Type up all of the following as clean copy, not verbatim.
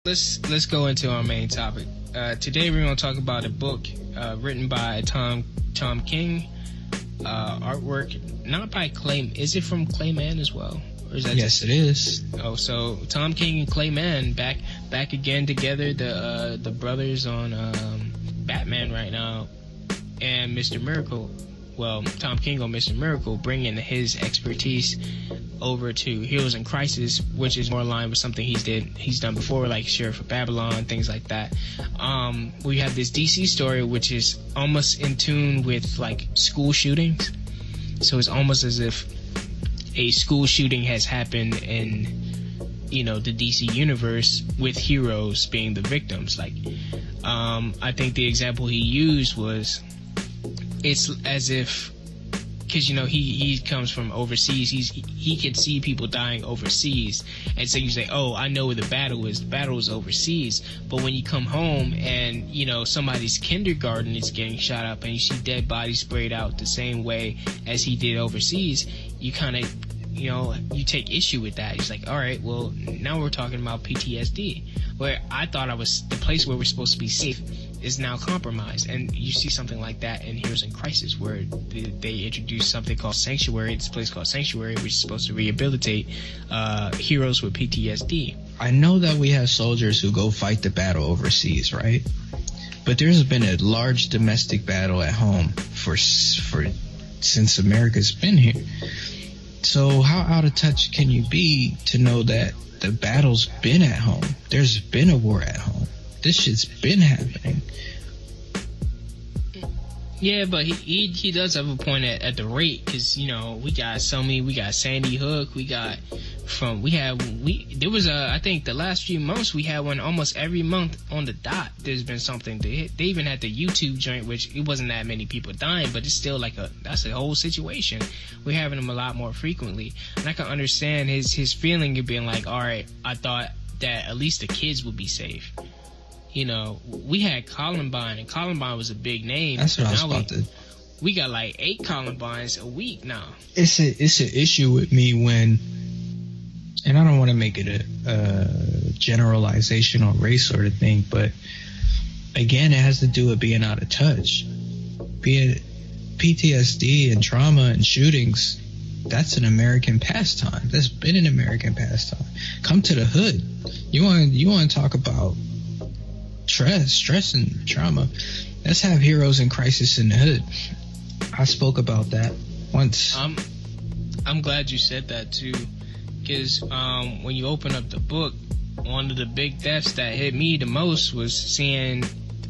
let's go into our main topic. Today we're going to talk about a book written by Tom King. Artwork not by Clay. Is it from Clayman as well? Or is that yes, it is. Oh, so Tom King and Clayman back again together. The brothers on Batman right now, and Mr. Miracle. Well, Tom King on Mr. Miracle, bringing his expertise over to Heroes in Crisis, which is more aligned with something he's done before, like Sheriff of Babylon, things like that. We have this DC story, which is almost in tune with like school shootings. So it's almost as if a school shooting has happened in, the DC universe, with heroes being the victims. Like, I think the example he used was, it's as if, because he comes from overseas, he can see people dying overseas, and so you say, oh, I know where the battle is. The battle is overseas. But when you come home and somebody's kindergarten is getting shot up, and you see dead bodies sprayed out the same way as he did overseas, you kind of you take issue with that. It's like, all right, well, now we're talking about PTSD, where I thought the place where we're supposed to be safe is now compromised. And you see something like that in Heroes in Crisis, where they introduce something called Sanctuary, this place called Sanctuary, which is supposed to rehabilitate heroes with PTSD. I know that we have soldiers who go fight the battle overseas, right? But there's been a large domestic battle at home since America's been here. So how out of touch can you be to know that the battle's been at home? There's been a war at home. This shit's been happening. Yeah, but he does have a point at the rate, because we got we got Sandy Hook, there was I think the last few months we had one almost every month on the dot. There's been something. They even had the YouTube joint, which it wasn't that many people dying, but it's still that's a whole situation. We're having them a lot more frequently, and I can understand his feeling of being like, all right, I thought that at least the kids would be safe. We had Columbine, and Columbine was a big name. That's what I was about to. We got like 8 Columbines a week now. It's an issue with me when, and I don't want to make it a generalization or race sort of thing, but again, it has to do with being out of touch. Being PTSD and trauma and shootings, that's an American pastime. That's been an American pastime. Come to the hood. You want to talk about stress and trauma? Let's have Heroes in Crisis in the hood. I spoke about that once. I'm glad you said that too, because when you open up the book, one of the big deaths that hit me the most was seeing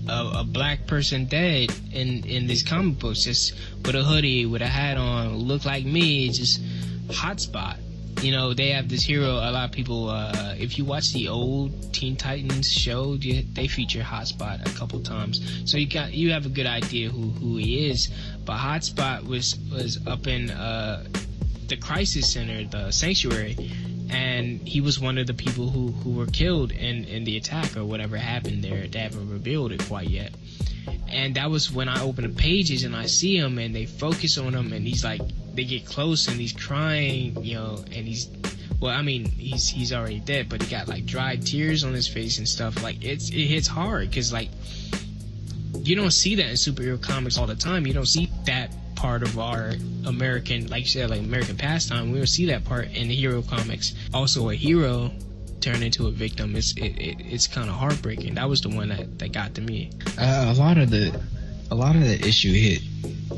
a black person dead in these comic books, just with a hoodie, with a hat on, looked like me, just hotspot. They have this hero. A lot of people, if you watch the old Teen Titans show, they feature Hotspot a couple times, so you have a good idea who he is. But Hotspot was up in the Crisis Center, the Sanctuary, and he was one of the people who were killed in the attack or whatever happened there. They haven't revealed it quite yet. And that was when I open the pages and I see him, and they focus on him, and he's like, they get close and he's crying, and he's already dead, but he got like dried tears on his face and stuff. Like it hits hard, because like you don't see that in superhero comics all the time. You don't see that part of our American, like you said, like American pastime. We don't see that part in the hero comics. Also, a hero turn into a victim, it's kind of heartbreaking. That was the one that got to me. A lot of the issue hit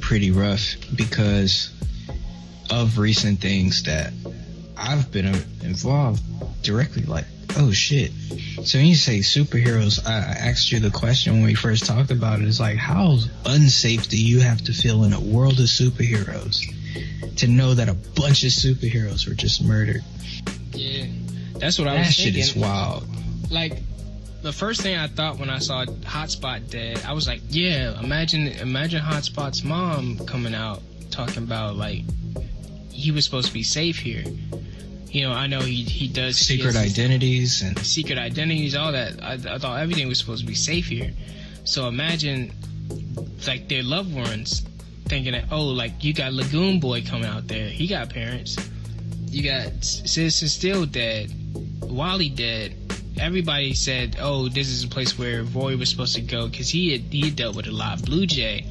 pretty rough because of recent things that I've been involved directly. Like, oh shit. So when you say superheroes, I asked you the question when we first talked about it. It's like, how unsafe do you have to feel in a world of superheroes to know that a bunch of superheroes were just murdered? Yeah. That's what I was thinking. That shit is wild. Like, the first thing I thought when I saw Hotspot dead, I was like, yeah, imagine Hotspot's mom coming out talking about, like, he was supposed to be safe here. I know he does secret identities, all that. I thought everything was supposed to be safe here. So imagine, like, their loved ones thinking that, oh, like, you got Lagoon Boy coming out there. He got parents. You got Citizen Steel dead. Wally dead. everybody said, oh, this is a place where Roy was supposed to go, because he had dealt with a lot. Blue Jay,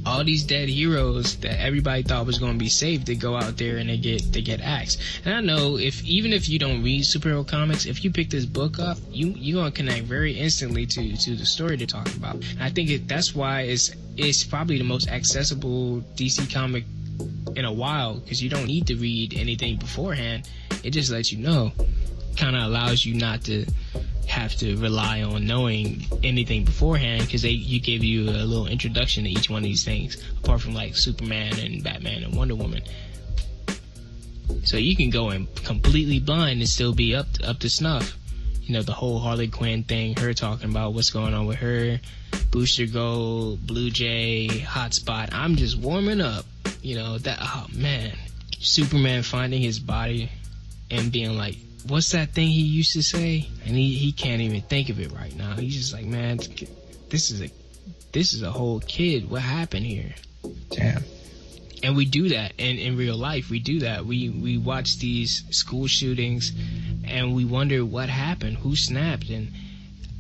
all these dead heroes that everybody thought was going to be safe, they go out there and they get axed. And I know even if you don't read superhero comics, if you pick this book up, you're going to connect very instantly to the story they're talking about. And I think that's why it's probably the most accessible DC comic in a while, because you don't need to read anything beforehand. It just lets you know. Kind of allows you not to have to rely on knowing anything beforehand, because you give you a little introduction to each one of these things, apart from like Superman and Batman and Wonder Woman. So you can go in completely blind and still be up to snuff. You know, the whole Harley Quinn thing, her talking about what's going on with her, Booster Gold, Blue Jay, Hotspot. I'm just warming up. You know, oh man, Superman finding his body and being like, what's that thing he used to say? And he can't even think of it right now. He's just like, man, this is a whole kid. What happened here? Damn. And we do that in real life. We do that. We watch these school shootings and we wonder what happened, who snapped. And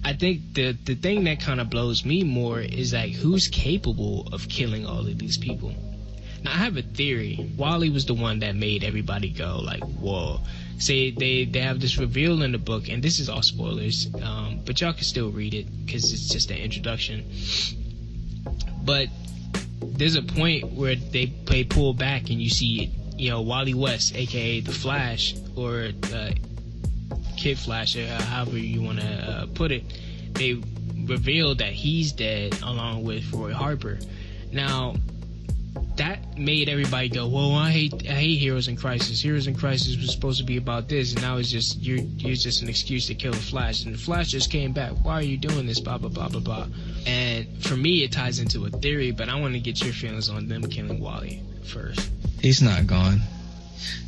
I think the thing that kind of blows me more is like, who's capable of killing all of these people? Now I have a theory. Wally was the one that made everybody go like, whoa. Say they have this reveal in the book, and this is all spoilers, but y'all can still read it because it's just an introduction. But there's a point where they pull back and you see, you know, Wally West, aka the Flash, or Kid Flash, or however you want to put it. They reveal that he's dead along with Roy Harper. Now that made everybody go, whoa, I hate Heroes in Crisis. Heroes in Crisis was supposed to be about this, and now it's just you're just an excuse to kill the Flash. And the Flash just came back. Why are you doing this? Blah blah blah blah blah. And for me, it ties into a theory, but I want to get your feelings on them killing Wally first. He's not gone.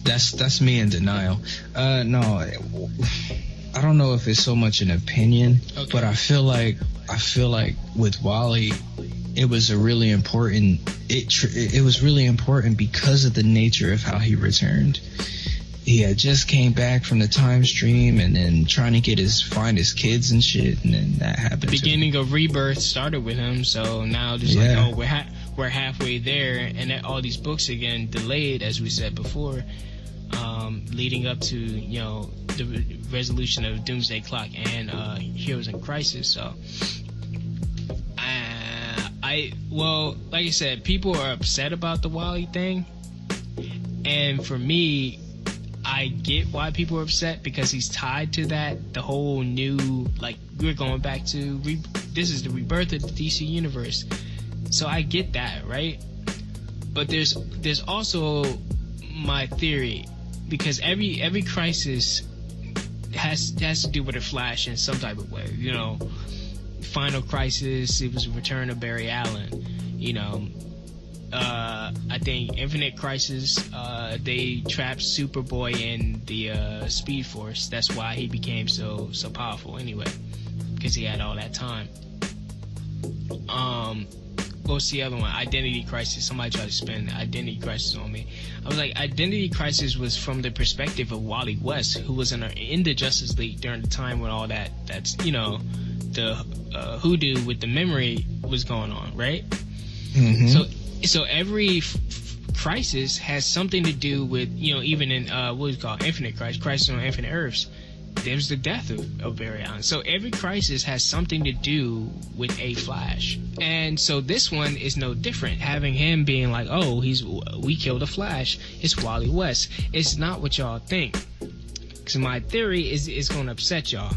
That's me in denial. No, I don't know if it's so much an opinion, okay, but I feel like with Wally, it was a really important. It was really important because of the nature of how he returned. He had just came back from the time stream and then trying to find his kids and shit, and then that happened. The beginning of Rebirth started with him, so now just like, oh, we're halfway there, and all these books again delayed, as we said before, leading up to, you know, the resolution of Doomsday Clock and Heroes in Crisis. So well, like I said, people are upset about the Wally thing, and for me, I get why people are upset, because he's tied to that, the whole new, like, we're going back to this is the rebirth of the DC universe, so I get that, right? But there's also my theory, because every crisis has to do with a Flash in some type of way, you know. Final Crisis, it was Return of Barry Allen, you know. I think Infinite Crisis, they trapped Superboy in the Speed Force. That's why he became so powerful anyway, because he had all that time. What's the other one? Identity Crisis. Somebody tried to spin Identity Crisis on me. I was like, Identity Crisis was from the perspective of Wally West, who was in the Justice League during the time when all that's, you know, the hoodoo with the memory was going on, right? Mm-hmm. So every crisis has something to do with, you know, even in what is called Infinite Crisis on Infinite Earths, there's the death of Barry Allen. So every crisis has something to do with a Flash, and so this one is no different. Having him being like, oh, we killed a Flash, it's Wally West. It's not what y'all think, because my theory is it's going to upset y'all.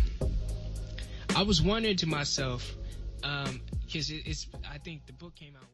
I was wondering to myself, because I think the book came out